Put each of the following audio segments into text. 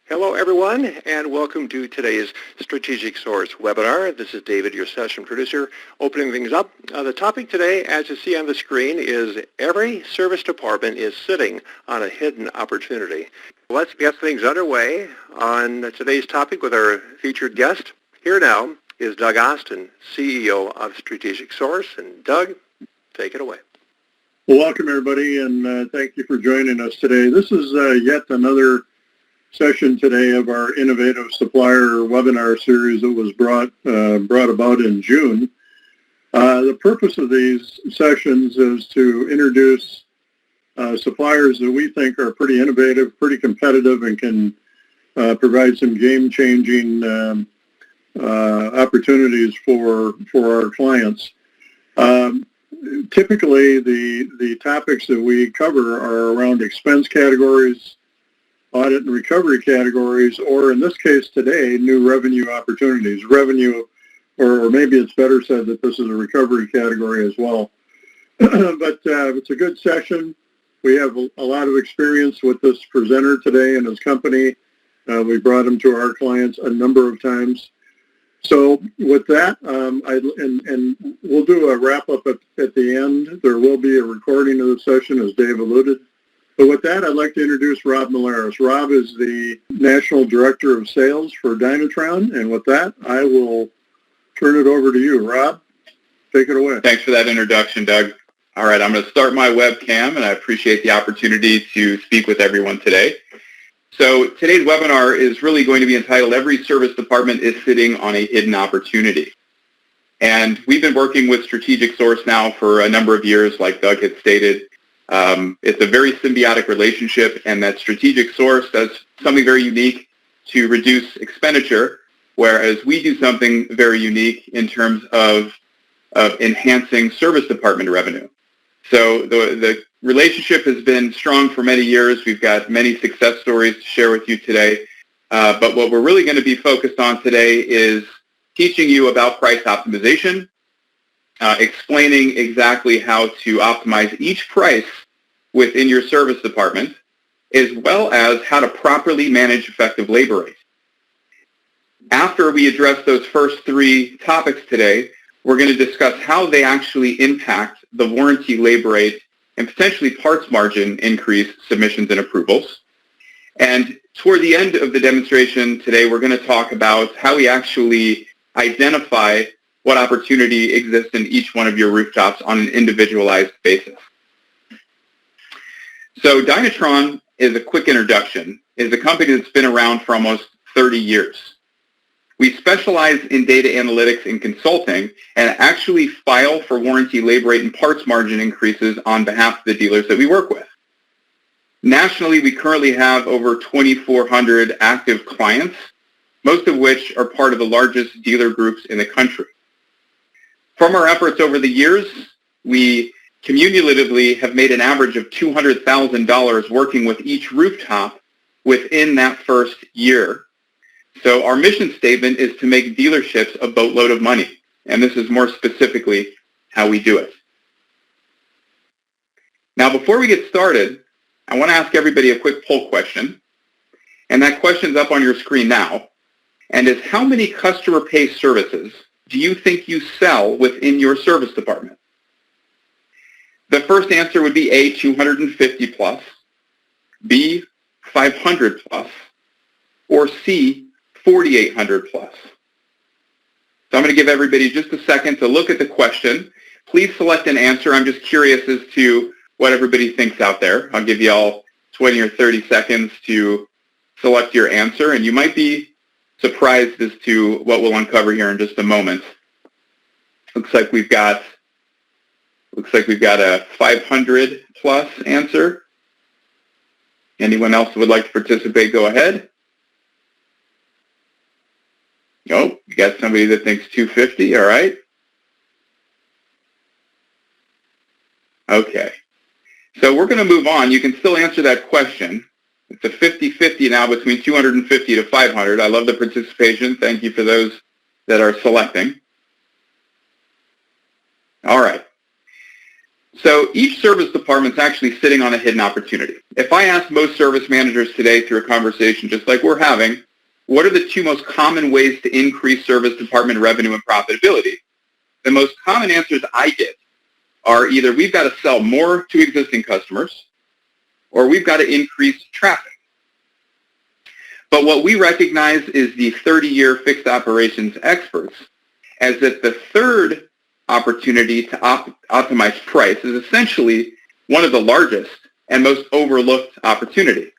Hello, everyone, and welcome to today's Strategic Source webinar. This is David, your session producer, opening things up. The topic today, as you see on the screen, is every service department is sitting on a hidden opportunity. Let's get things underway on today's topic with our featured guest. Here now is Doug Austin, CEO of Strategic Source. And Doug, take it away. Well, welcome, everybody, and thank you for joining us today. This is yet another session today of our Innovative Supplier webinar series that was brought about in June. The purpose of these sessions is to introduce suppliers that we think are pretty innovative, pretty competitive, and can provide some game-changing opportunities for our clients. Typically, the topics that we cover are around expense categories, audit and recovery categories, or in this case today, new revenue opportunities. Revenue, or maybe it's better said that this is a recovery category as well. But it's a good session. We have a lot of experience with this presenter today and his company. We brought him to our clients a number of times. So with that, and we'll do a wrap-up at the end. There will be a recording of the session, as Dave alluded. But with that, I'd like to introduce Rob Malaris. Rob is the National Director of Sales for Dynatron. And with that, I will turn it over to you. Rob, take it away. Thanks for that introduction, Doug. All right, I'm going to start my webcam, and I appreciate the opportunity to speak with everyone today. So today's webinar is really going to be entitled, Every Service Department is Sitting on a Hidden Opportunity. And we've been working with Strategic Source now for a number of years, like Doug had stated. It's a very symbiotic relationship, and that Strategic Source does something very unique to reduce expenditure, whereas we do something very unique in terms of enhancing service department revenue. So the relationship has been strong for many years. We've got many success stories to share with you today. But what we're really going to be focused on today is teaching you about price optimization, explaining exactly how to optimize each price within your service department, as well as how to properly manage effective labor rates. After we address those first three topics today, we're going to discuss how they actually impact the warranty labor rate and potentially parts margin increase submissions and approvals. And toward the end of the demonstration today, we're going to talk about how we actually identify what opportunity exists in each one of your rooftops on an individualized basis. So Dynatron, is a quick introduction, is a company that's been around for almost 30 years. We specialize in data analytics and consulting and actually file for warranty labor rate and parts margin increases on behalf of the dealers that we work with. Nationally, we currently have over 2,400 active clients, most of which are part of the largest dealer groups in the country. From our efforts over the years, we cumulatively have made an average of $200,000 working with each rooftop within that first year. So our mission statement is to make dealerships a boatload of money, and this is more specifically how we do it. Now, before we get started, I want to ask everybody a quick poll question, and that question's up on your screen now, and is how many customer pay services do you think you sell within your service department? The first answer would be A, 250 plus, B, 500 plus, or C, 4,800 plus. So I'm going to give everybody just a second to look at the question. Please select an answer. I'm just curious as to what everybody thinks out there. I'll give you all 20 or 30 seconds to select your answer, and you might be surprised as to what we'll uncover here in just a moment. Looks like we've got a 500 plus answer. Anyone else who would like to participate, go ahead. Oh, you got somebody that thinks 250, all right. Okay, so we're going to move on. You can still answer that question. It's a 50-50 now between 250 to 500. I love the participation. Thank you for those that are selecting. All right. So each service department is actually sitting on a hidden opportunity. If I ask most service managers today through a conversation just like we're having, what are the two most common ways to increase service department revenue and profitability? The most common answers I get are either we've got to sell more to existing customers or we've got to increase traffic. But what we recognize is the 30-year fixed operations experts as that the third opportunity to optimize price is essentially one of the largest and most overlooked opportunity.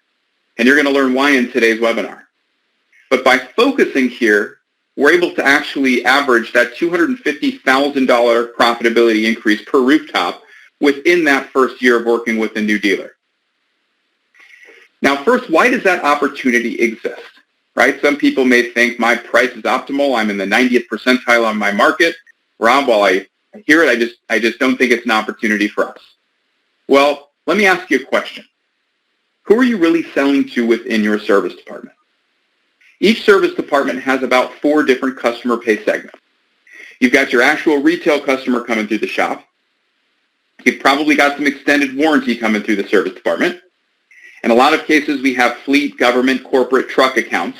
And you're going to learn why in today's webinar. But by focusing here, we're able to actually average that $250,000 profitability increase per rooftop within that first year of working with a new dealer. Now, first, why does that opportunity exist? Right? Some people may think my price is optimal. I'm in the 90th percentile on my market. Rob, while I hear it, I just don't think it's an opportunity for us. Well, let me ask you a question. Who are you really selling to within your service department? Each service department has about 4 different customer pay segments. You've got your actual retail customer coming through the shop. You've probably got some extended warranty coming through the service department. In a lot of cases, we have fleet, government, corporate, truck accounts.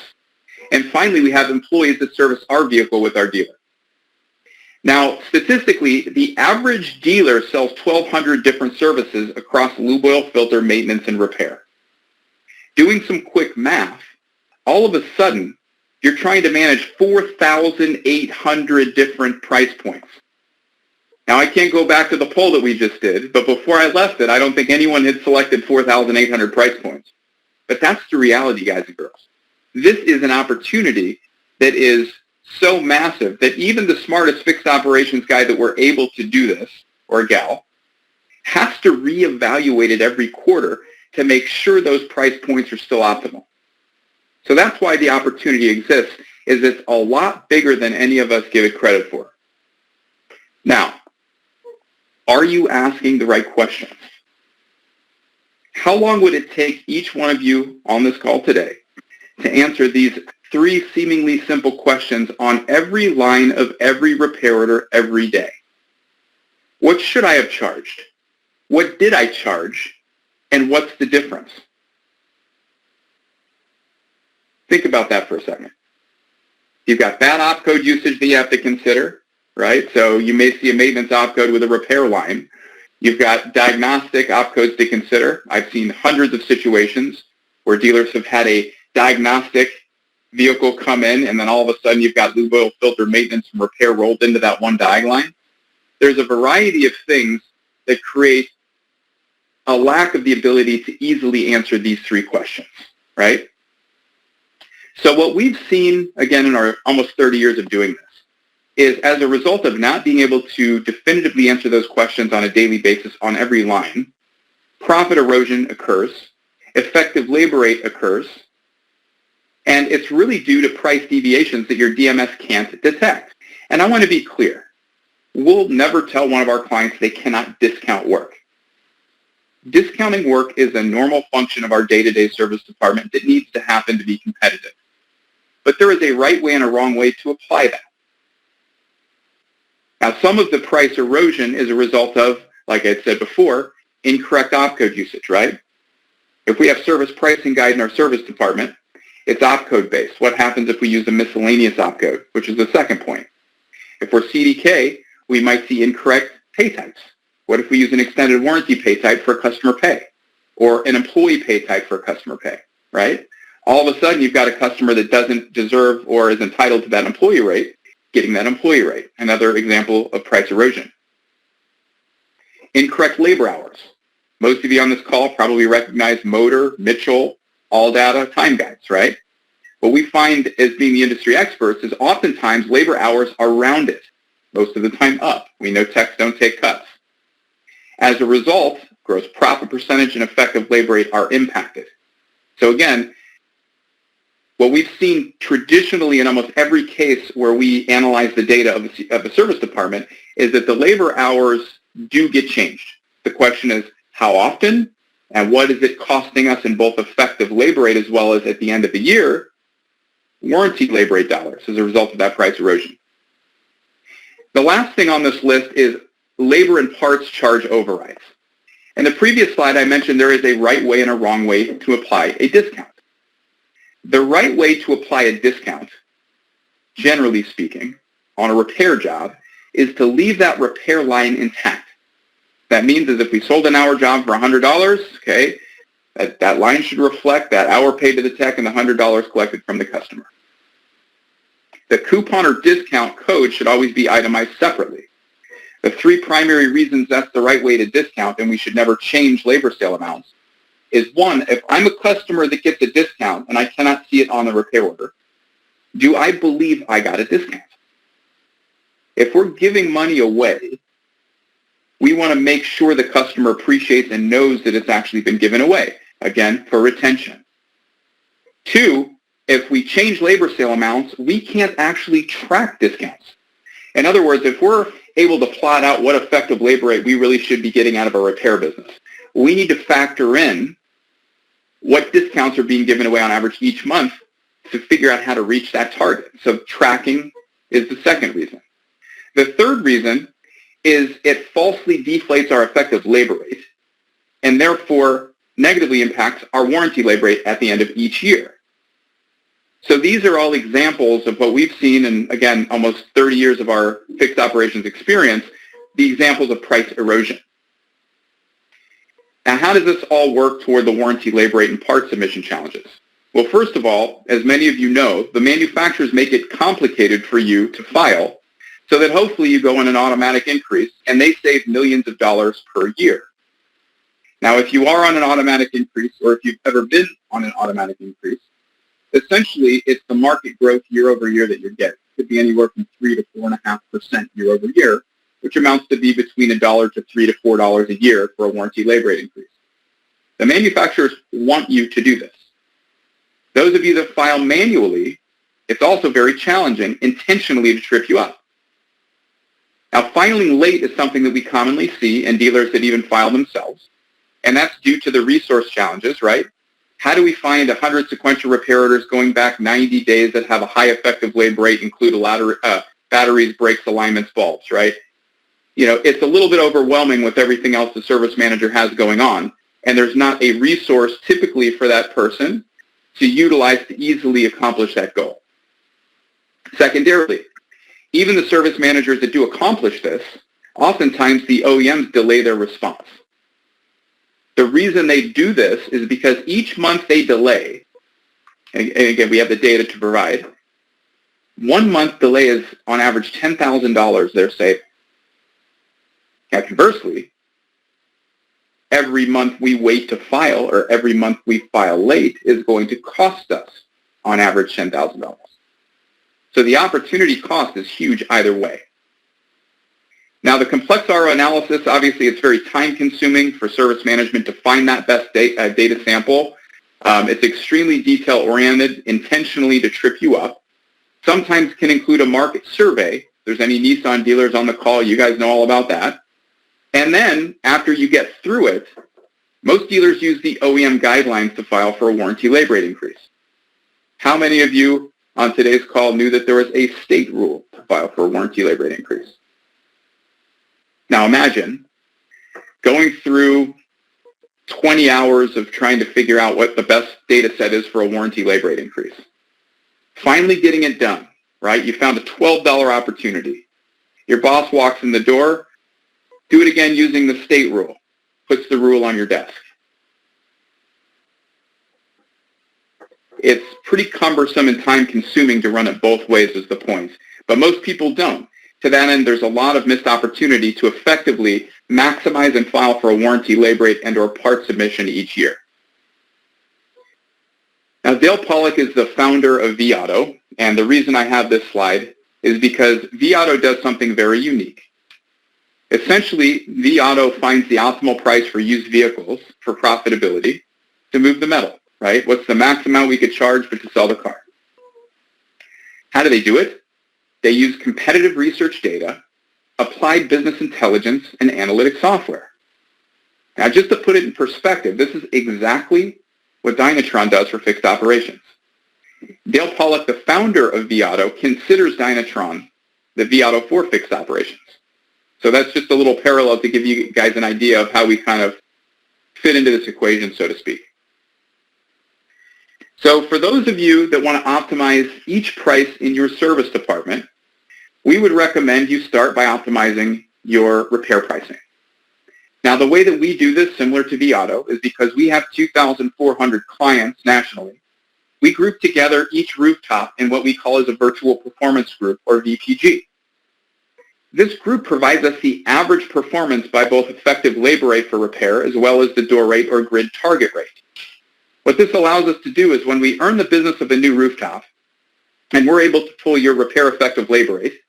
And finally, we have employees that service our vehicle with our dealer. Now, statistically, the average dealer sells 1,200 different services across lube oil, filter, maintenance, and repair. Doing some quick math, all of a sudden, you're trying to manage 4,800 different price points. Now, I can't go back to the poll that we just did, but before I left it, I don't think anyone had selected 4,800 price points. But that's the reality, guys and girls. This is an opportunity that is so massive that even the smartest fixed operations guy that we're able to do this, or gal, has to reevaluate it every quarter to make sure those price points are still optimal. So that's why the opportunity exists, is it's a lot bigger than any of us give it credit for. Now, are you asking the right questions? How long would it take each one of you on this call today to answer these 3 seemingly simple questions on every line of every repair order every day? What should I have charged? What did I charge? And what's the difference? Think about that for a second. You've got bad opcode usage that you have to consider, right? So you may see a maintenance opcode with a repair line. You've got diagnostic opcodes to consider. I've seen hundreds of situations where dealers have had a diagnostic vehicle come in, and then all of a sudden you've got lube oil, filter, maintenance, and repair rolled into that one diag line. There's a variety of things that create a lack of the ability to easily answer these 3 questions, right? So what we've seen, again, in our almost 30 years of doing this, is as a result of not being able to definitively answer those questions on a daily basis on every line, profit erosion occurs, effective labor rate occurs, and it's really due to price deviations that your DMS can't detect. And I want to be clear. We'll never tell one of our clients they cannot discount work. Discounting work is a normal function of our day-to-day service department that needs to happen to be competitive. But there is a right way and a wrong way to apply that. Now, some of the price erosion is a result of, like I said before, incorrect opcode usage, right? If we have service pricing guide in our service department, it's opcode based. What happens if we use a miscellaneous opcode, which is the second point? If we're CDK, we might see incorrect pay types. What if we use an extended warranty pay type for customer pay, or an employee pay type for customer pay, right? All of a sudden, you've got a customer that doesn't deserve or is entitled to that employee rate, getting that employee rate. Another example of price erosion. Incorrect labor hours. Most of you on this call probably recognize Motor, Mitchell, AllData, time guides, right? What we find as being the industry experts is oftentimes labor hours are rounded, most of the time up. We know techs don't take cuts. As a result, gross profit percentage and effective labor rate are impacted. So again, what we've seen traditionally in almost every case where we analyze the data of a service department is that the labor hours do get changed. The question is how often and what is it costing us in both effective labor rate as well as at the end of the year, warranty labor rate dollars as a result of that price erosion. The last thing on this list is labor and parts charge overrides. In the previous slide, I mentioned there is a right way and a wrong way to apply a discount. The right way to apply a discount, generally speaking, on a repair job, is to leave that repair line intact. That means is if we sold an hour job for $100, okay, that line should reflect that hour paid to the tech and the $100 collected from the customer. The coupon or discount code should always be itemized separately. The three primary reasons that's the right way to discount and we should never change labor sale amounts is one, if I'm a customer that gets a discount and I cannot see it on the repair order, do I believe I got a discount? If we're giving money away, we want to make sure the customer appreciates and knows that it's actually been given away, again, for retention. Two, if we change labor sale amounts, we can't actually track discounts. In other words, if we're able to plot out what effective labor rate we really should be getting out of a repair business, we need to factor in what discounts are being given away on average each month to figure out how to reach that target. So tracking is the second reason. The third reason is it falsely deflates our effective labor rate and therefore negatively impacts our warranty labor rate at the end of each year. So these are all examples of what we've seen in, again, almost 30 years of our fixed operations experience, the examples of price erosion. Now, how does this all work toward the warranty labor rate and part submission challenges? Well, first of all, as many of you know, the manufacturers make it complicated for you to file so that hopefully you go on an automatic increase and they save millions of dollars per year. Now, if you are on an automatic increase or if you've ever been on an automatic increase, essentially, it's the market growth year over year that you're getting. It could be anywhere from 3 to 4.5% year over year, which amounts to be between $1 to $3 to $4 a year for a warranty labor rate increase. The manufacturers want you to do this. Those of you that file manually, it's also very challenging intentionally to trip you up. Now, filing late is something that we commonly see in dealers that even file themselves, and that's due to the resource challenges, right? How do we find 100 sequential repair orders going back 90 days that have a high effective labor rate, include batteries, brakes, alignments, bulbs, right? You know, it's a little bit overwhelming with everything else the service manager has going on, and there's not a resource typically for that person to utilize to easily accomplish that goal. Secondarily, even the service managers that do accomplish this, oftentimes the OEMs delay their response. The reason they do this is because each month they delay, and again, we have the data to provide, 1 month delay is on average $10,000 they're saving. Now, conversely, every month we wait to file or every month we file late is going to cost us on average $10,000. So the opportunity cost is huge either way. Now, the complex RO analysis, obviously, it's very time-consuming for service management to find that best data sample. It's extremely detail-oriented, intentionally to trip you up. Sometimes can include a market survey. If there's any Nissan dealers on the call, you guys know all about that. And then, after you get through it, most dealers use the OEM guidelines to file for a warranty labor rate increase. How many of you on today's call knew that there was a state rule to file for a warranty labor rate increase? Now imagine going through 20 hours of trying to figure out what the best data set is for a warranty labor rate increase. Finally getting it done, right? You found a $12 opportunity. Your boss walks in the door, do it again using the state rule, puts the rule on your desk. It's pretty cumbersome and time-consuming to run it both ways is the point, but most people don't. To that end, there's a lot of missed opportunity to effectively maximize and file for a warranty labor rate and or part submission each year. Now, Dale Pollack is the founder of vAuto, and the reason I have this slide is because vAuto does something very unique. Essentially, vAuto finds the optimal price for used vehicles for profitability to move the metal, right? What's the max amount we could charge but to sell the car? How do they do it? They use competitive research data, applied business intelligence, and analytic software. Now, just to put it in perspective, this is exactly what Dynatron does for fixed operations. Dale Pollack, the founder of vAuto, considers Dynatron the vAuto for fixed operations. So that's just a little parallel to give you guys an idea of how we kind of fit into this equation, so to speak. So for those of you that want to optimize each price in your service department, we would recommend you start by optimizing your repair pricing. Now, the way that we do this, similar to vAuto, is because we have 2,400 clients nationally. We group together each rooftop in what we call as a virtual performance group, or VPG. This group provides us the average performance by both effective labor rate for repair as well as the door rate or grid target rate. What this allows us to do is when we earn the business of a new rooftop, and we're able to pull your repair effective labor rate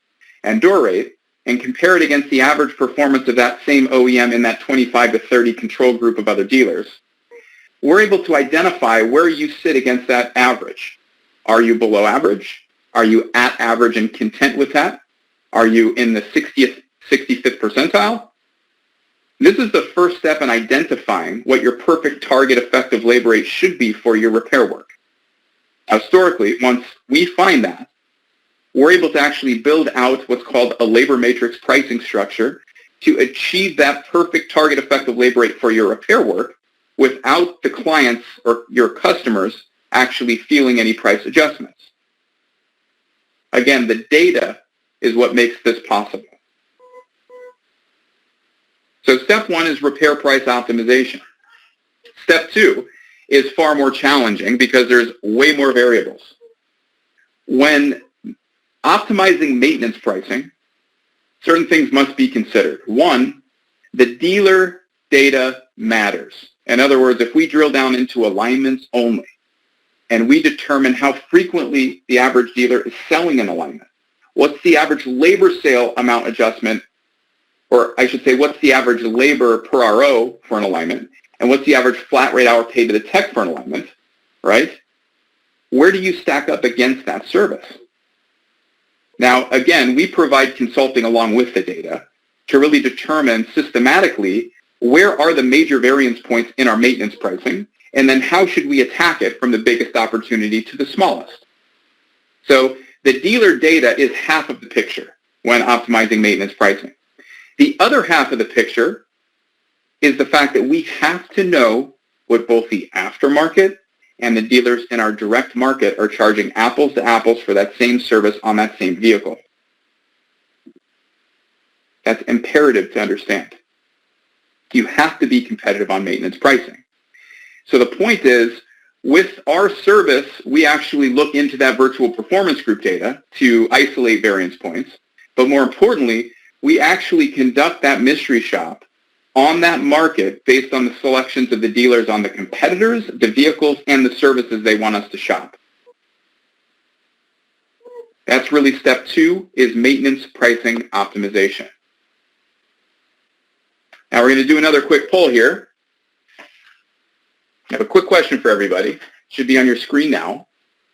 and door rate and compare it against the average performance of that same OEM in that 25 to 30 control group of other dealers, we're able to identify where you sit against that average. Are you below average? Are you at average and content with that? Are you in the 60th, 65th percentile? This is the first step in identifying what your perfect target effective labor rate should be for your repair work. Now, historically, once we find that, we're able to actually build out what's called a labor matrix pricing structure to achieve that perfect target effective labor rate for your repair work without the clients or your customers actually feeling any price adjustments. Again, the data is what makes this possible. So step one is repair price optimization. Step two is far more challenging because there's way more variables. When optimizing maintenance pricing, certain things must be considered. One, the dealer data matters. In other words, if we drill down into alignments only and we determine how frequently the average dealer is selling an alignment, what's the average labor sale amount adjustment, or I should say, what's the average labor per RO for an alignment, and what's the average flat rate hour paid to the tech for an alignment, right? Where do you stack up against that service? Now, again, we provide consulting along with the data to really determine systematically where are the major variance points in our maintenance pricing, and then how should we attack it from the biggest opportunity to the smallest. So the dealer data is half of the picture when optimizing maintenance pricing. The other half of the picture is the fact that we have to know what both the aftermarket and the dealers in our direct market are charging apples to apples for that same service on that same vehicle. That's imperative to understand. You have to be competitive on maintenance pricing. So the point is, with our service, we actually look into that virtual performance group data to isolate variance points. But more importantly, we actually conduct that mystery shop on that market based on the selections of the dealers on the competitors, the vehicles, and the services they want us to shop. That's really step two, is maintenance pricing optimization. Now we're going to do another quick poll here. I have a quick question for everybody. It should be on your screen now.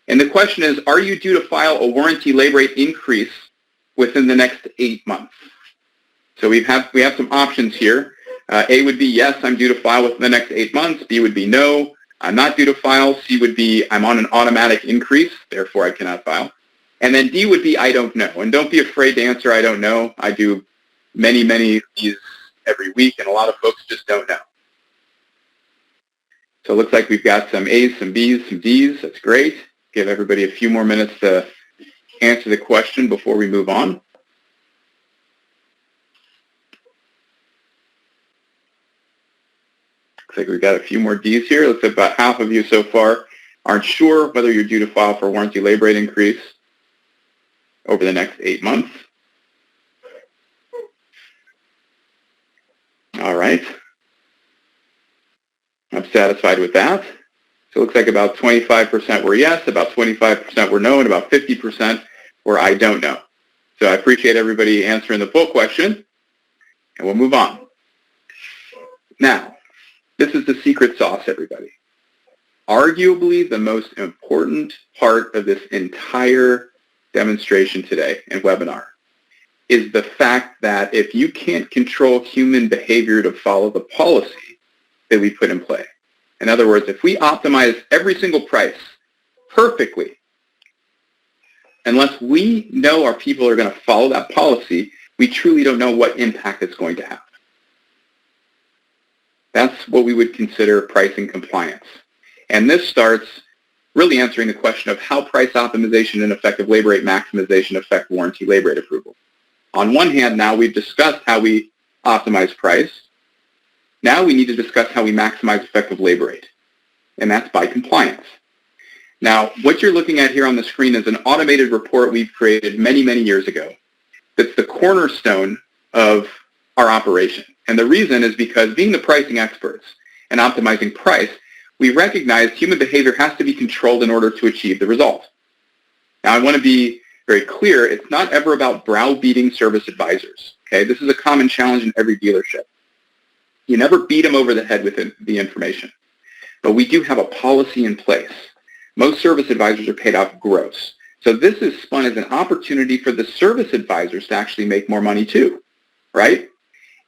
And the question is, are you due to file a warranty labor rate increase within the next 8 months? So we have some options here. A would be yes, I'm due to file within the next 8 months. B would be no, I'm not due to file. C would be I'm on an automatic increase, therefore I cannot file. And then D would be I don't know. And don't be afraid to answer I don't know. I do many of these every week, and a lot of folks just don't know. So it looks like we've got some A's, some B's, some D's. That's great. Give everybody a few more minutes to answer the question before we move on. Looks like we've got a few more D's here. Looks like about half of you so far aren't sure whether you're due to file for a warranty labor rate increase over the next 8 months. All right. I'm satisfied with that. So it looks like about 25% were yes, about 25% were no, and about 50% were I don't know. So I appreciate everybody answering the poll question, and we'll move on. Now, this is the secret sauce, everybody. Arguably the most important part of this entire demonstration today and webinar is the fact that if you can't control human behavior to follow the policy that we put in play, in other words, if we optimize every single price perfectly, unless we know our people are going to follow that policy, we truly don't know what impact it's going to have. That's what we would consider pricing compliance. And this starts really answering the question of how price optimization and effective labor rate maximization affect warranty labor rate approval. On one hand, now we've discussed how we optimize price. Now we need to discuss how we maximize effective labor rate, and that's by compliance. Now, what you're looking at here on the screen is an automated report we've created many, many years ago. That's the cornerstone of our operation. And the reason is because being the pricing experts and optimizing price, we recognize human behavior has to be controlled in order to achieve the result. Now, I want to be very clear, it's not ever about browbeating service advisors. Okay? This is a common challenge in every dealership. You never beat them over the head with the information. But we do have a policy in place. Most service advisors are paid off gross. So this is spun as an opportunity for the service advisors to actually make more money too, right?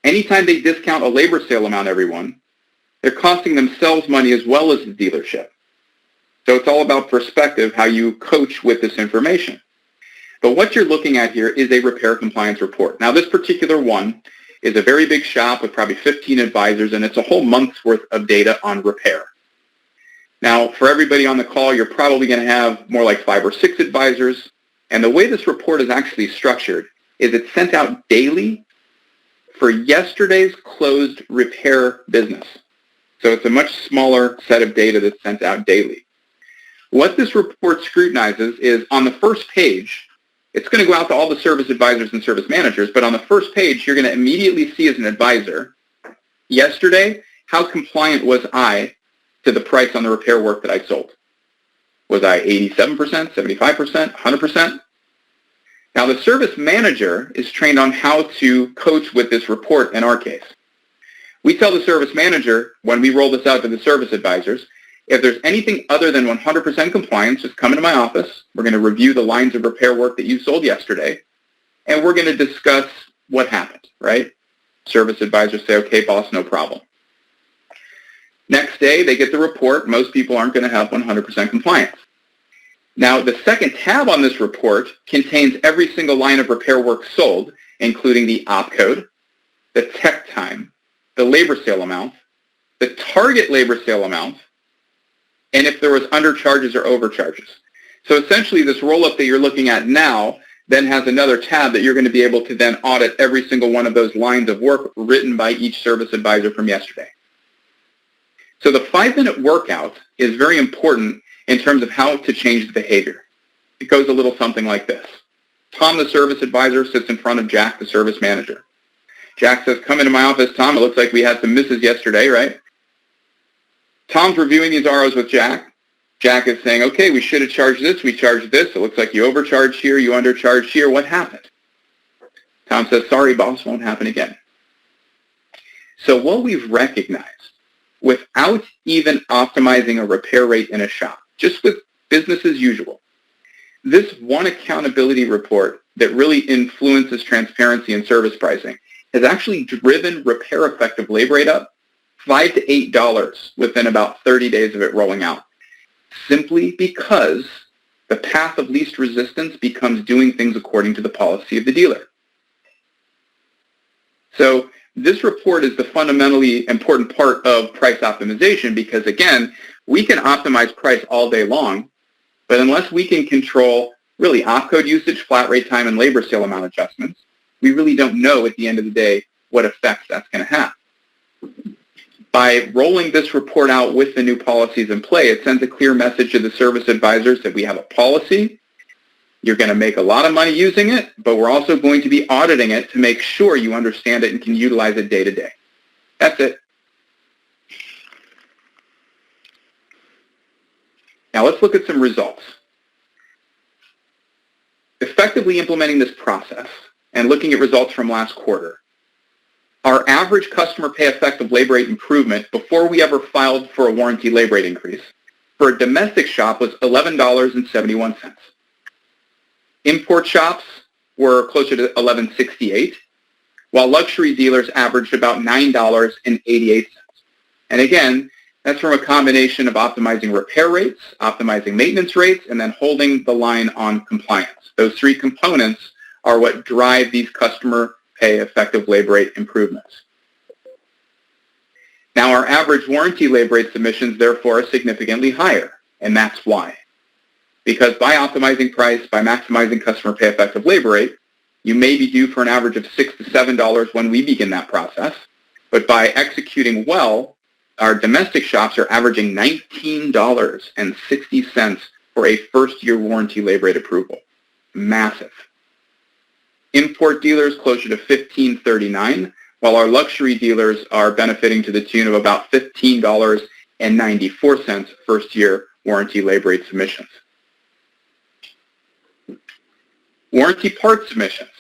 Anytime they discount a labor sale amount, everyone, they're costing themselves money as well as the dealership. So it's all about perspective, how you coach with this information. But what you're looking at here is a repair compliance report. Now this particular one is a very big shop with probably 15 advisors, and it's a whole month's worth of data on repair. Now, for everybody on the call, you're probably going to have more like 5 or 6 advisors. And the way this report is actually structured is it's sent out daily for yesterday's closed repair business. So it's a much smaller set of data that's sent out daily. What this report scrutinizes is on the first page, it's going to go out to all the service advisors and service managers, but on the first page, you're going to immediately see as an advisor, yesterday, how compliant was I to the price on the repair work that I sold? Was I 87%, 75%, 100%? Now, the service manager is trained on how to coach with this report in our case. We tell the service manager, when we roll this out to the service advisors, if there's anything other than 100% compliance, just come into my office. We're going to review the lines of repair work that you sold yesterday, and we're going to discuss what happened, right? Service advisors say, okay, boss, no problem. Next day, they get the report. Most people aren't going to have 100% compliance. Now, the second tab on this report contains every single line of repair work sold, including the op code, the tech time, the labor sale amount, the target labor sale amount, and if there was undercharges or overcharges. So essentially, this roll-up that you're looking at now then has another tab that you're going to be able to then audit every single one of those lines of work written by each service advisor from yesterday. So the 5-minute workout is very important in terms of how to change the behavior. It goes a little something like this. Tom, the service advisor, sits in front of Jack, the service manager. Jack says, come into my office, Tom. It looks like we had some misses yesterday, right? Tom's reviewing these ROs with Jack. Jack is saying, okay, we should have charged this. We charged this. It looks like you overcharged here. You undercharged here. What happened? Tom says, sorry, boss, won't happen again. So what we've recognized, without even optimizing a repair rate in a shop, just with business as usual, this one accountability report that really influences transparency and service pricing has actually driven repair effective labor rate up $5 to $8 within about 30 days of it rolling out, simply because the path of least resistance becomes doing things according to the policy of the dealer. So this report is the fundamentally important part of price optimization because, again, we can optimize price all day long, but unless we can control really opcode usage, flat rate time, and labor sale amount adjustments, we really don't know at the end of the day what effects that's going to have. By rolling this report out with the new policies in play, it sends a clear message to the service advisors that we have a policy. You're going to make a lot of money using it, but we're also going to be auditing it to make sure you understand it and can utilize it day to day. That's it. Now let's look at some results. Effectively implementing this process and looking at results from last quarter, our average customer pay effective labor rate improvement before we ever filed for a warranty labor rate increase for a domestic shop was $11.71. Import shops were closer to $11.68, while luxury dealers averaged about $9.88. And again, that's from a combination of optimizing repair rates, optimizing maintenance rates, and then holding the line on compliance. Those three components are what drive these customer pay effective labor rate improvements. Now, our average warranty labor rate submissions, therefore, are significantly higher, and that's why. Because by optimizing price, by maximizing customer pay effective labor rate, you may be due for an average of $6 to $7 when we begin that process, but by executing well, our domestic shops are averaging $19.60 for a first-year warranty labor rate approval. Massive. Import dealers closer to $15.39, while our luxury dealers are benefiting to the tune of about $15.94 first-year warranty labor rate submissions. Warranty parts submissions.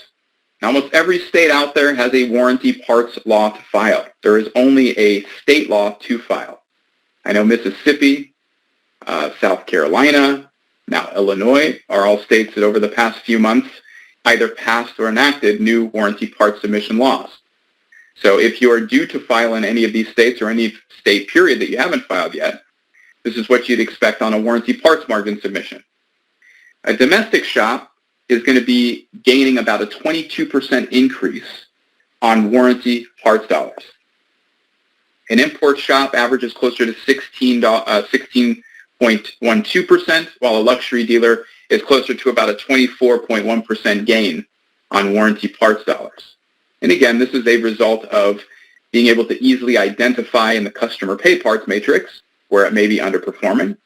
Now, almost every state out there has a warranty parts law to file. There is only a state law to file. I know Mississippi, South Carolina, now Illinois are all states that over the past few months either passed or enacted new warranty parts submission laws. So if you are due to file in any of these states or any state period that you haven't filed yet, this is what you'd expect on a warranty parts margin submission. A domestic shop is going to be gaining about a 22% increase on warranty parts dollars. An import shop averages closer to 16.12%, while a luxury dealer is closer to about a 24.1% gain on warranty parts dollars. And again, this is a result of being able to easily identify in the customer pay parts matrix where it may be underperforming,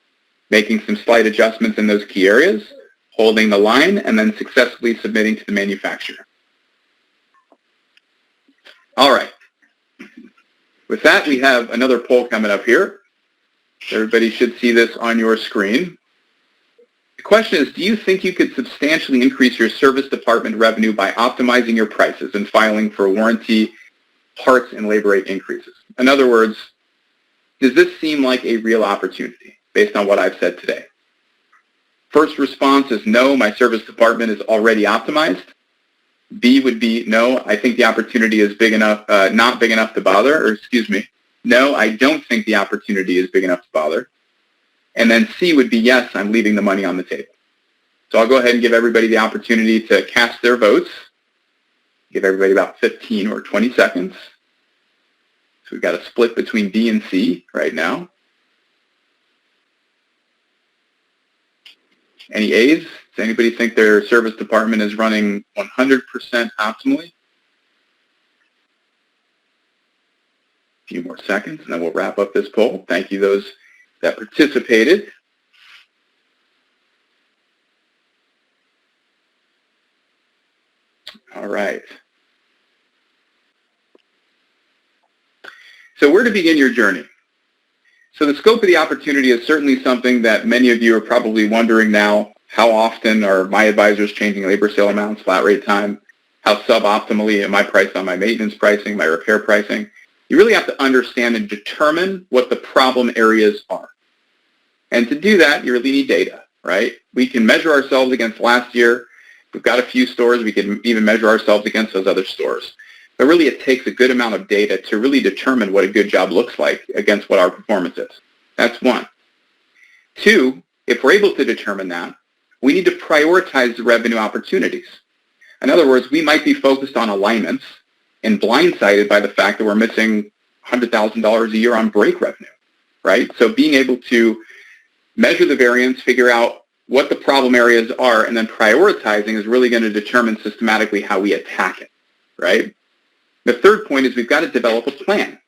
making some slight adjustments in those key areas, holding the line, and then successfully submitting to the manufacturer. All right. With that, we have another poll coming up here. Everybody should see this on your screen. The question is, do you think you could substantially increase your service department revenue by optimizing your prices and filing for warranty, parts, and labor rate increases? In other words, does this seem like a real opportunity based on what I've said today? First response is no, my service department is already optimized. B would be no, I think the opportunity is big enough, not big enough to bother, or excuse me, no, I don't think the opportunity is big enough to bother. And then C would be yes, I'm leaving the money on the table. So I'll go ahead and give everybody the opportunity to cast their votes. Give everybody about 15 or 20 seconds. So we've got a split between B and C right now. Any A's? Does anybody think their service department is running 100% optimally? A few more seconds, and then we'll wrap up this poll. Thank you those that participated. All right. So where to begin your journey? So the scope of the opportunity is certainly something that many of you are probably wondering now. How often are my advisors changing labor sale amounts, flat rate time? How suboptimally am I priced on my maintenance pricing, my repair pricing? You really have to understand and determine what the problem areas are. And to do that, you really need data, right? We can measure ourselves against last year. We've got a few stores. We can even measure ourselves against those other stores. But really, it takes a good amount of data to really determine what a good job looks like against what our performance is. That's one. Two, if we're able to determine that, we need to prioritize the revenue opportunities. In other words, we might be focused on alignments and blindsided by the fact that we're missing $100,000 a year on break revenue, right? So being able to measure the variance, figure out what the problem areas are, and then prioritizing is really going to determine systematically how we attack it, right? The third point is we've got to develop a plan.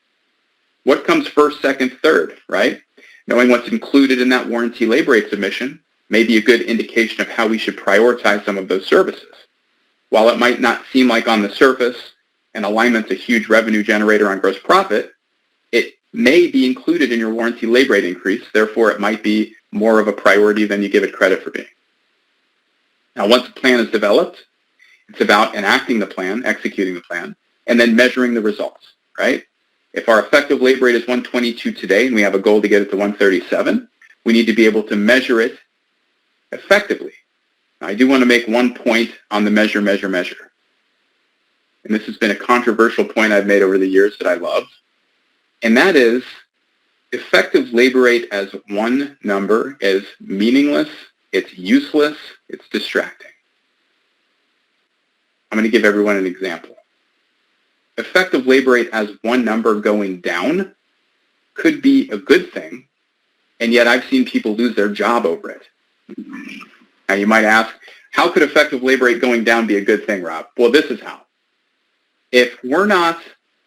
What comes first, second, third, right? Knowing what's included in that warranty labor rate submission may be a good indication of how we should prioritize some of those services. While it might not seem like on the surface an alignment's a huge revenue generator on gross profit, it may be included in your warranty labor rate increase. Therefore, it might be more of a priority than you give it credit for being. Now, once the plan is developed, it's about enacting the plan, executing the plan, and then measuring the results, right? If our effective labor rate is 122 today and we have a goal to get it to 137, we need to be able to measure it effectively. Now, I do want to make one point on the measure. And this has been a controversial point I've made over the years that I love. And that is effective labor rate as one number is meaningless, it's useless, it's distracting. I'm going to give everyone an example. effective labor rate as one number going down could be a good thing, and yet I've seen people lose their job over it. Now you might ask, how could effective labor rate going down be a good thing, Rob? Well, this is how. If we're not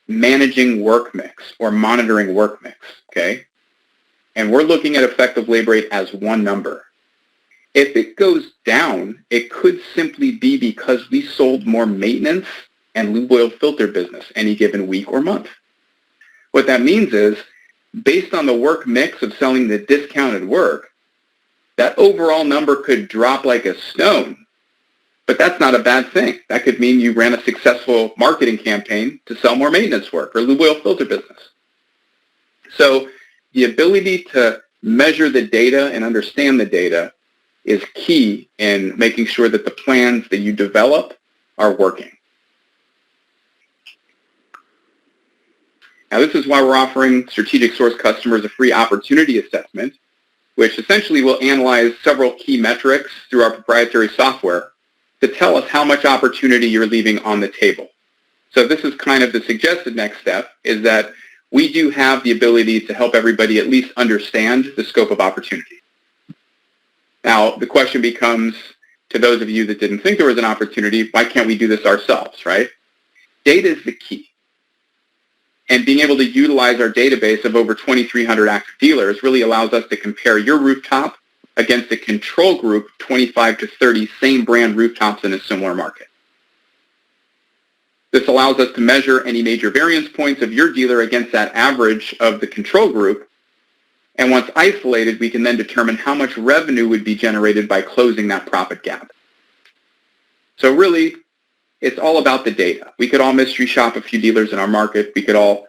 managing work mix or monitoring work mix, okay, and we're looking at effective labor rate as one number, if it goes down, it could simply be because we sold more maintenance and lube oil filter business any given week or month. What that means is, based on the work mix of selling the discounted work, that overall number could drop like a stone. But that's not a bad thing. That could mean you ran a successful marketing campaign to sell more maintenance work or lube oil filter business. So the ability to measure the data and understand the data is key in making sure that the plans that you develop are working. Now, this is why we're offering Strategic Source customers a free opportunity assessment, which essentially will analyze several key metrics through our proprietary software to tell us how much opportunity you're leaving on the table. So this is kind of the suggested next step, is that we do have the ability to help everybody at least understand the scope of opportunity. Now, the question becomes, to those of you that didn't think there was an opportunity, why can't we do this ourselves, right? Data is the key. And being able to utilize our database of over 2,300 active dealers really allows us to compare your rooftop against a control group of 25 to 30 same brand rooftops in a similar market. This allows us to measure any major variance points of your dealer against that average of the control group. And once isolated, we can then determine how much revenue would be generated by closing that profit gap. So really, it's all about the data. We could all mystery shop a few dealers in our market. We could all,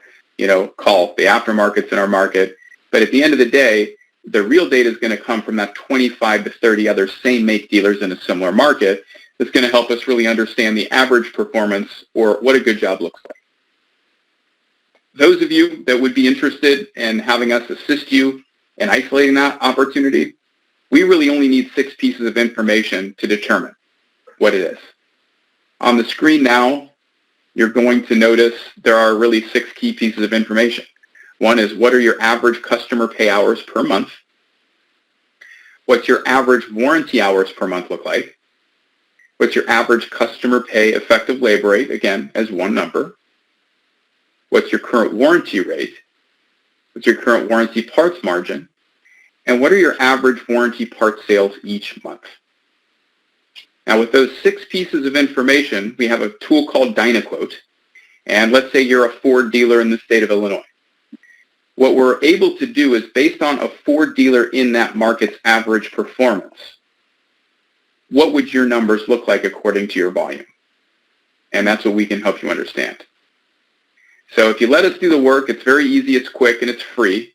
call the aftermarkets in our market. But at the end of the day, the real data is going to come from that 25 to 30 other same make dealers in a similar market. That's going to help us really understand the average performance or what a good job looks like. Those of you that would be interested in having us assist you in isolating that opportunity, we really only need 6 pieces of information to determine what it is. On the screen now, you're going to notice there are really 6 key pieces of information. One is, what are your average customer pay hours per month? What's your average warranty hours per month look like? What's your average customer pay effective labor rate, again, as one number? What's your current warranty rate? What's your current warranty parts margin? And what are your average warranty part sales each month? Now, with those 6 pieces of information, we have a tool called Dynatron. And let's say you're a Ford dealer in the state of Illinois. What we're able to do is, based on a Ford dealer in that market's average performance, what would your numbers look like according to your volume? And that's what we can help you understand. So if you let us do the work, it's very easy, it's quick, and it's free.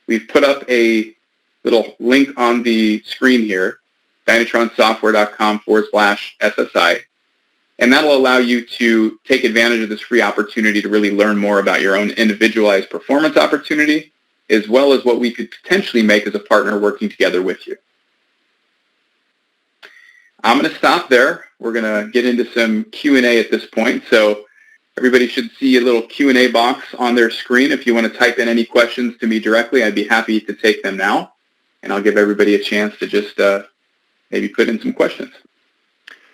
We've put up a little link on the screen here, dynatronsoftware.com/SSI, and that'll allow you to take advantage of this free opportunity to really learn more about your own individualized performance opportunity, as well as what we could potentially make as a partner working together with you. I'm going to stop there. We're going to get into some Q&A at this point. So everybody should see a little Q&A box on their screen. If you want to type in any questions to me directly, I'd be happy to take them now. And I'll give everybody a chance to just maybe put in some questions.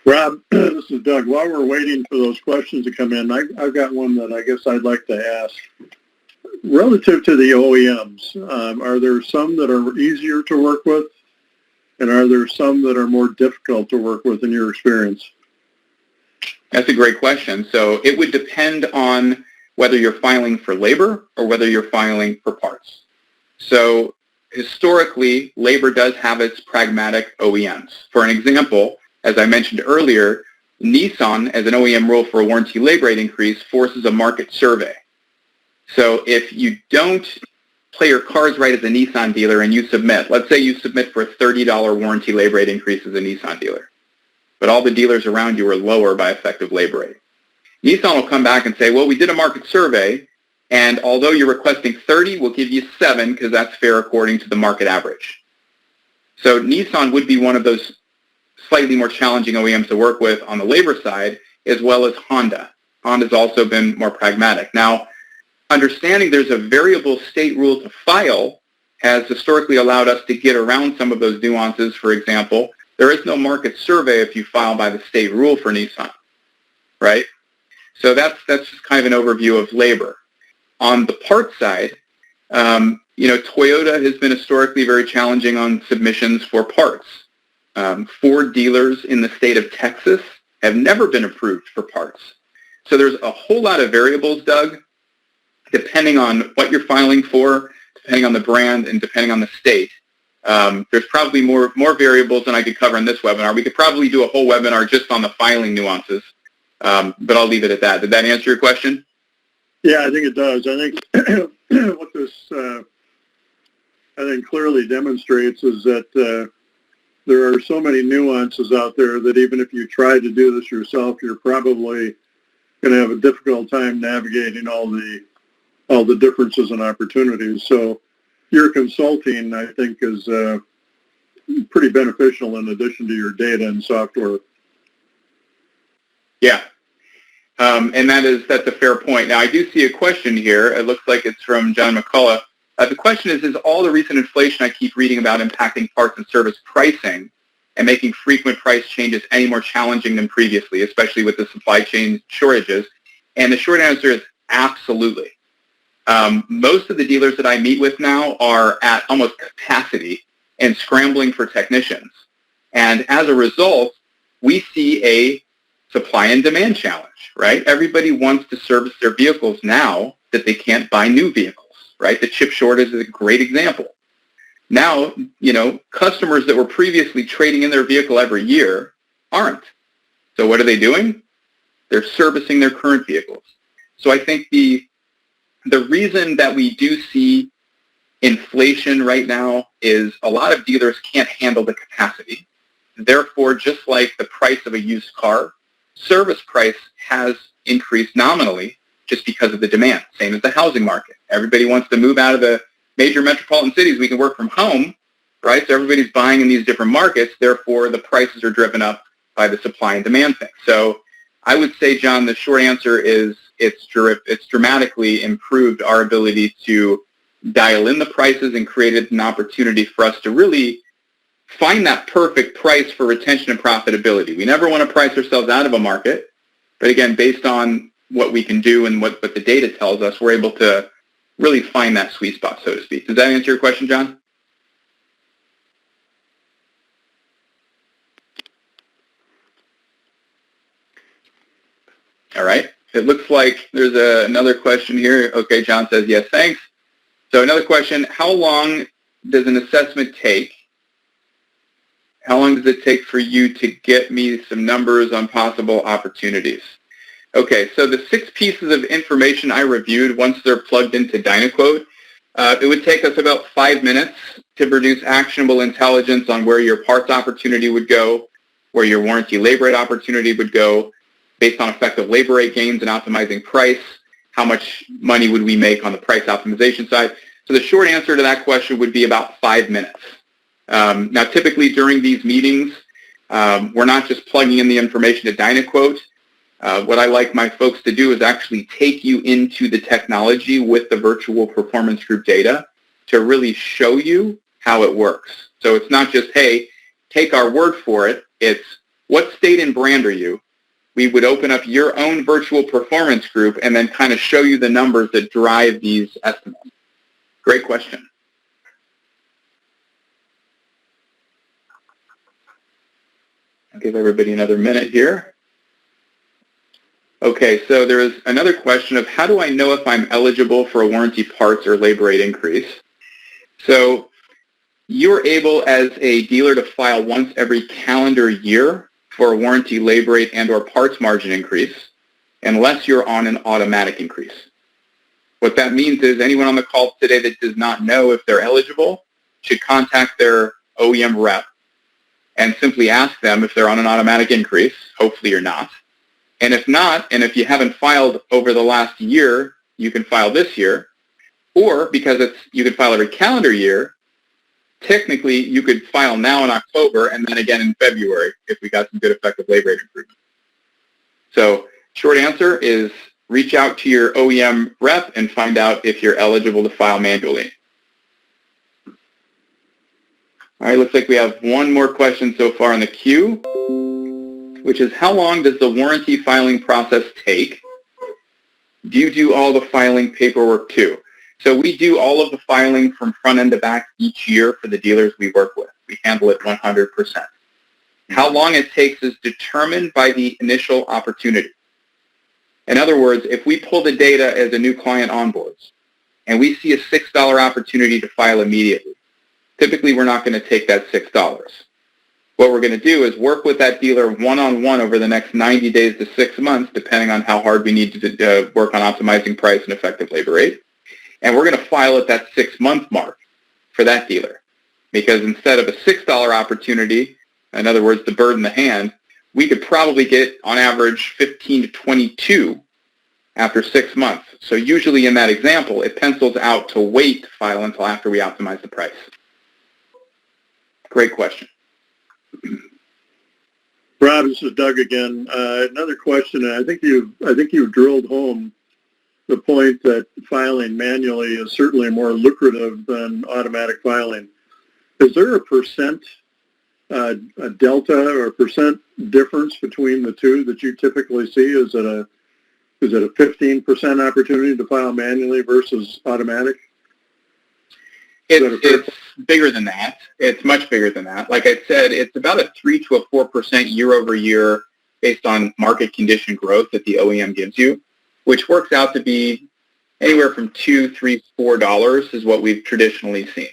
Rob, this is Doug. While we're waiting for those questions to come in, I've got one that I guess I'd like to ask. Relative to the OEMs, are there some that are easier to work with? And are there some that are more difficult to work with in your experience? That's a great question. So it would depend on whether you're filing for labor or whether you're filing for parts. So historically, labor does have its pragmatic OEMs. For an example, as I mentioned earlier, Nissan, as an OEM rule for a warranty labor rate increase, forces a market survey. So if you don't play your cards right as a Nissan dealer and you submit, let's say you submit for a $30 warranty labor rate increase as a Nissan dealer, but all the dealers around you are lower by effective labor rate. Nissan will come back and say, well, we did a market survey, and although you're requesting 30, we'll give you 7 because that's fair according to the market average. So Nissan would be one of those slightly more challenging OEMs to work with on the labor side, as well as Honda. on has also been more pragmatic. Now, understanding there's a variable state rule to file has historically allowed us to get around some of those nuances. For example, there is no market survey if you file by the state rule for Nissan, right? So that's just kind of an overview of labor. On the parts side, Toyota has been historically very challenging on submissions for parts. Ford dealers in the state of Texas have never been approved for parts. So there's a whole lot of variables, Doug, depending on what you're filing for, depending on the brand, and depending on the state. There's probably more variables than I could cover in this webinar. We could probably do a whole webinar just on the filing nuances, but I'll leave it at that. Did that answer your question? Yeah, I think it does. I think what this clearly demonstrates is that there are so many nuances out there that even if you try to do this yourself, you're probably going to have a difficult time navigating all the differences and opportunities. So your consulting, I think, is pretty beneficial in addition to your data and software. Yeah. And that's a fair point. Now, I do see a question here. It looks like it's from John McCullough. The question is all the recent inflation I keep reading about impacting parts and service pricing and making frequent price changes any more challenging than previously, especially with the supply chain shortages? And the short answer is absolutely. Most of the dealers that I meet with now are at almost capacity and scrambling for technicians. And as a result, we see a supply and demand challenge, right? Everybody wants to service their vehicles now that they can't buy new vehicles, right? The chip shortage is a great example. Now, customers that were previously trading in their vehicle every year aren't. So what are they doing? They're servicing their current vehicles. So I think the reason that we do see inflation right now is a lot of dealers can't handle the capacity. Therefore, just like the price of a used car, service price has increased nominally just because of the demand. Same as the housing market. Everybody wants to move out of the major metropolitan cities. We can work from home, right? So everybody's buying in these different markets. Therefore, the prices are driven up by the supply and demand thing. So I would say, John, the short answer is it's dramatically improved our ability to dial in the prices and created an opportunity for us to really find that perfect price for retention and profitability. We never want to price ourselves out of a market, but again, based on what we can do and what the data tells us, we're able to really find that sweet spot, so to speak. Does that answer your question, John? All right. It looks like there's another question here. Okay, John says, yes, thanks. So another question, how long does an assessment take? How long does it take for you to get me some numbers on possible opportunities? Okay, so the 6 pieces of information I reviewed, once they're plugged into Dynaquote, it would take us about 5 minutes to produce actionable intelligence on where your parts opportunity would go, where your warranty labor rate opportunity would go, based on effective labor rate gains and optimizing price, how much money would we make on the price optimization side? So the short answer to that question would be about 5 minutes. Now, typically during these meetings, we're not just plugging in the information to Dynaquote. What I like my folks to do is actually take you into the technology with the virtual performance group data to really show you how it works. So it's not just, hey, take our word for it. It's what state and brand are you? We would open up your own virtual performance group and then kind of show you the numbers that drive these estimates. Great question. I'll give everybody another minute here. Okay, so there is another question of how do I know if I'm eligible for a warranty parts or labor rate increase? So you're able as a dealer to file once every calendar year for a warranty labor rate and or parts margin increase unless you're on an automatic increase. What that means is anyone on the call today that does not know if they're eligible should contact their OEM rep and simply ask them if they're on an automatic increase. Hopefully you're not. And if not, and if you haven't filed over the last year, you can file this year. Or because you can file every calendar year, technically you could file now in October and then again in February if we got some good effective labor rate improvement. So Short answer is reach out to your OEM rep and find out if you're eligible to file manually. All right, looks like we have one more question so far in the queue, which is how long does the warranty filing process take? Do you do all the filing paperwork too? So we do all of the filing from front end to back each year for the dealers we work with. We handle it 100%. How long it takes is determined by the initial opportunity. In other words, if we pull the data as a new client onboards and we see a $6 opportunity to file immediately, typically we're not going to take that $6. What we're going to do is work with that dealer one-on-one over the next 90 days to 6 months, depending on how hard we need to work on optimizing price and effective labor rate. And we're going to file at that 6-month mark for that dealer. Because instead of a $6 opportunity, in other words, the bird in the hand, we could probably get, on average, 15 to 22 after 6 months. So usually in that example, it pencils out to wait to file until after we optimize the price. Great question. Rob, this is Doug again. Another question, and I think you've drilled home the point that filing manually is certainly more lucrative than automatic filing. Is there a percent, a delta or a percent difference between the two that you typically see? Is it a 15% opportunity to file manually versus automatic? It's bigger than that. It's much bigger than that. Like I said, it's about a 3 to a 4% year over year based on market condition growth that the OEM gives you, which works out to be anywhere from $2, $3, $4 is what we've traditionally seen.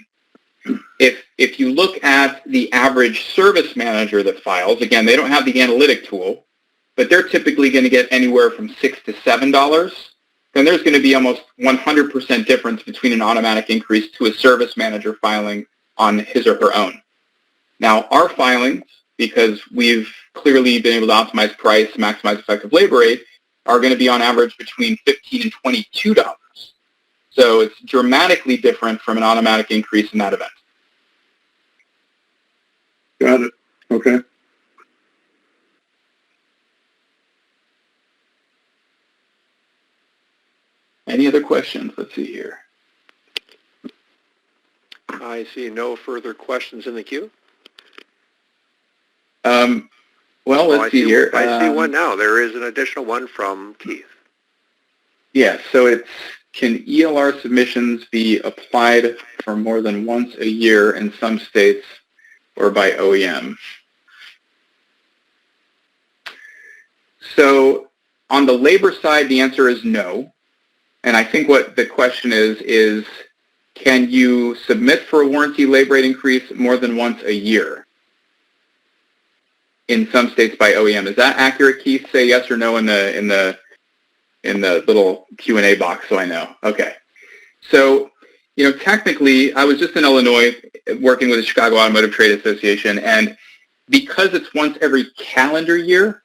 If you look at the average service manager that files, again, they don't have the analytic tool, but they're typically going to get anywhere from $6 to $7. Then there's going to be almost 100% difference between an automatic increase to a service manager filing on his or her own. Now, our filings, because we've clearly been able to optimize price, maximize effective labor rate, are going to be on average between $15 and $22. So it's dramatically different from an automatic increase in that event. Got it. Okay. Any other questions? Let's see here. I see no further questions in the queue. Well, let's see here. I see one now. There is an additional one from Keith. Yeah, so it's, can ELR submissions be applied for more than once a year in some states or by OEM? So on the labor side, the answer is no. And I think what the question is can you submit for a warranty labor rate increase more than once a year in some states by OEM? Is that accurate, Keith? Say yes or no in the little Q&A box so I know. Okay. So, technically, I was just in Illinois working with the Chicago Automotive Trade Association, and because it's once every calendar year,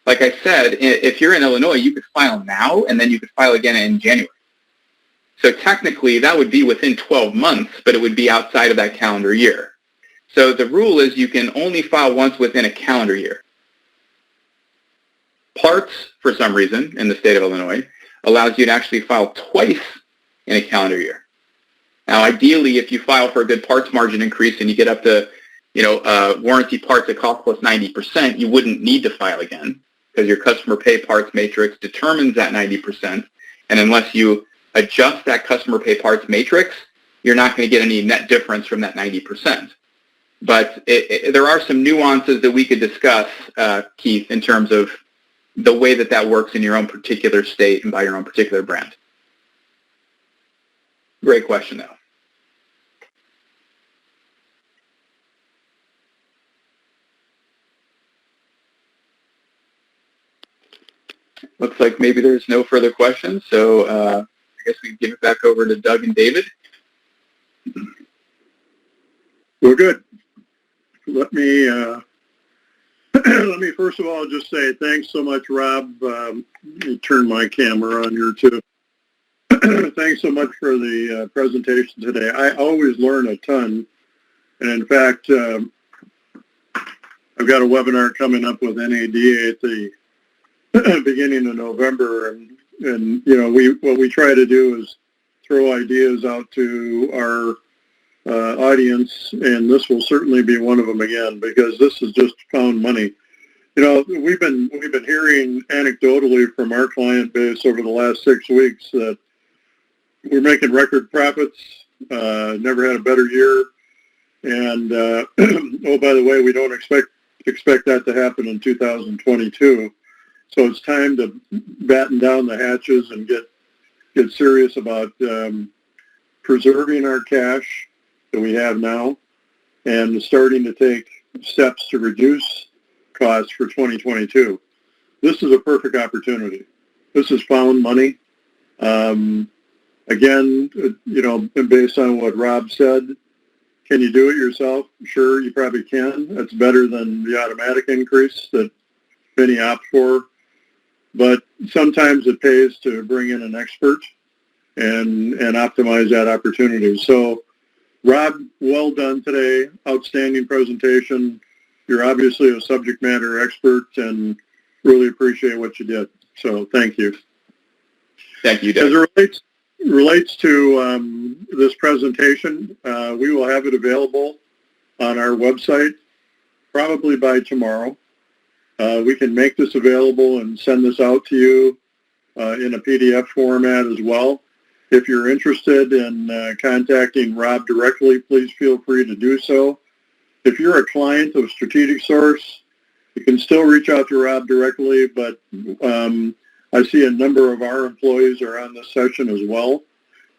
like I said, if you're in Illinois, you could file now, and then you could file again in January. So technically, that would be within 12 months, but it would be outside of that calendar year. So the rule is you can only file once within a calendar year. Parts, for some reason, in the state of Illinois, allows you to actually file twice in a calendar year. Now, ideally, if you file for a good parts margin increase and you get up to, warranty parts at cost plus 90%, you wouldn't need to file again because your customer pay parts matrix determines that 90%. And unless you adjust that customer pay parts matrix, you're not going to get any net difference from that 90%. But there are some nuances that we could discuss, Keith, in terms of the way that works in your own particular state and by your own particular brand. Great question, though. Looks like maybe there's no further questions, so I guess we can give it back over to Doug and David. We're good. Let me first of all just say thanks so much, Rob. Let me turn my camera on here too. Thanks so much for the presentation today. I always learn a ton, and in fact, I've got a webinar coming up with NADA at the beginning of November, and you know, what we try to do is throw ideas out to our audience, and this will certainly be one of them again, because this is just found money. You know, we've been hearing anecdotally from our client base over the last 6 weeks that we're making record profits, never had a better year, and oh, by the way, we don't expect that to happen in 2022. So it's time to batten down the hatches and get serious about preserving our cash that we have now and starting to take steps to reduce costs for 2022. This is a perfect opportunity. This is found money. Again, you know, based on what Rob said, can you do it yourself? Sure, you probably can. That's better than the automatic increase that many opt for. But sometimes it pays to bring in an expert and optimize that opportunity. So, Rob, well done today. Outstanding presentation. You're obviously a subject matter expert, and really appreciate what you did. So thank you. Thank you, Doug. As it relates to this presentation, we will have it available on our website probably by tomorrow. We can make this available and send this out to you in a PDF format as well. If you're interested in contacting Rob directly, please feel free to do so. If you're a client of Strategic Source, you can still reach out to Rob directly, but I see a number of our employees are on this session as well.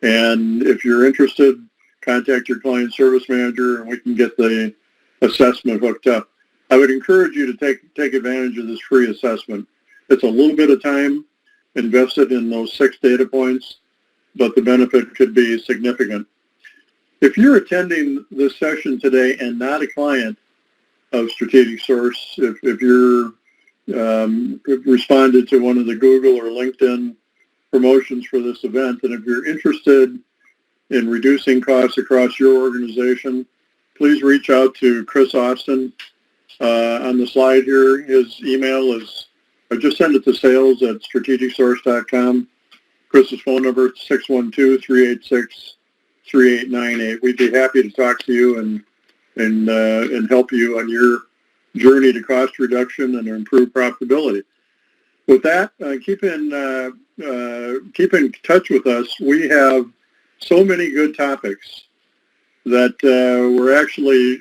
And if you're interested, contact your client service manager and we can get the assessment hooked up. I would encourage you to take advantage of this free assessment. It's a little bit of time invested in those 6 data points, but the benefit could be significant. If you're attending this session today and not a client of Strategic Source, if you're responded to one of the Google or LinkedIn promotions for this event, and if you're interested in reducing costs across your organization, please reach out to Chris Austin. On the slide here, his email is, or just send it to sales@strategicsource.com. Chris's phone number is 612-386-3898. We'd be happy to talk to you and help you on your journey to cost reduction and improve profitability. With that, keep in touch with us. We have so many good topics that we're actually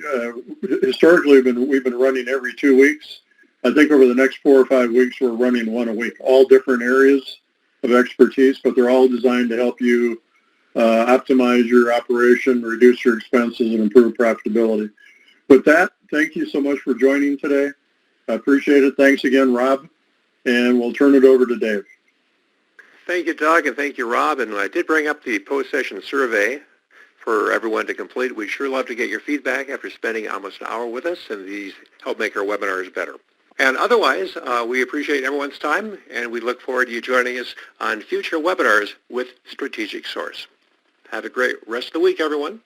historically we've been running every 2 weeks. I think over the next 4 or 5 weeks we're running one a week, all different areas of expertise, but they're all designed to help you optimize your operation, reduce your expenses, and improve profitability. With that, thank you so much for joining today. I appreciate it. Thanks again, Rob, and we'll turn it over to Dave. Thank you, Doug, and thank you, Rob. And I did bring up the post-session survey for everyone to complete. We'd sure love to get your feedback after spending almost an hour with us, and these help make our webinars better. And otherwise, we appreciate everyone's time, and we look forward to you joining us on future webinars with Strategic Source. Have a great rest of the week, everyone.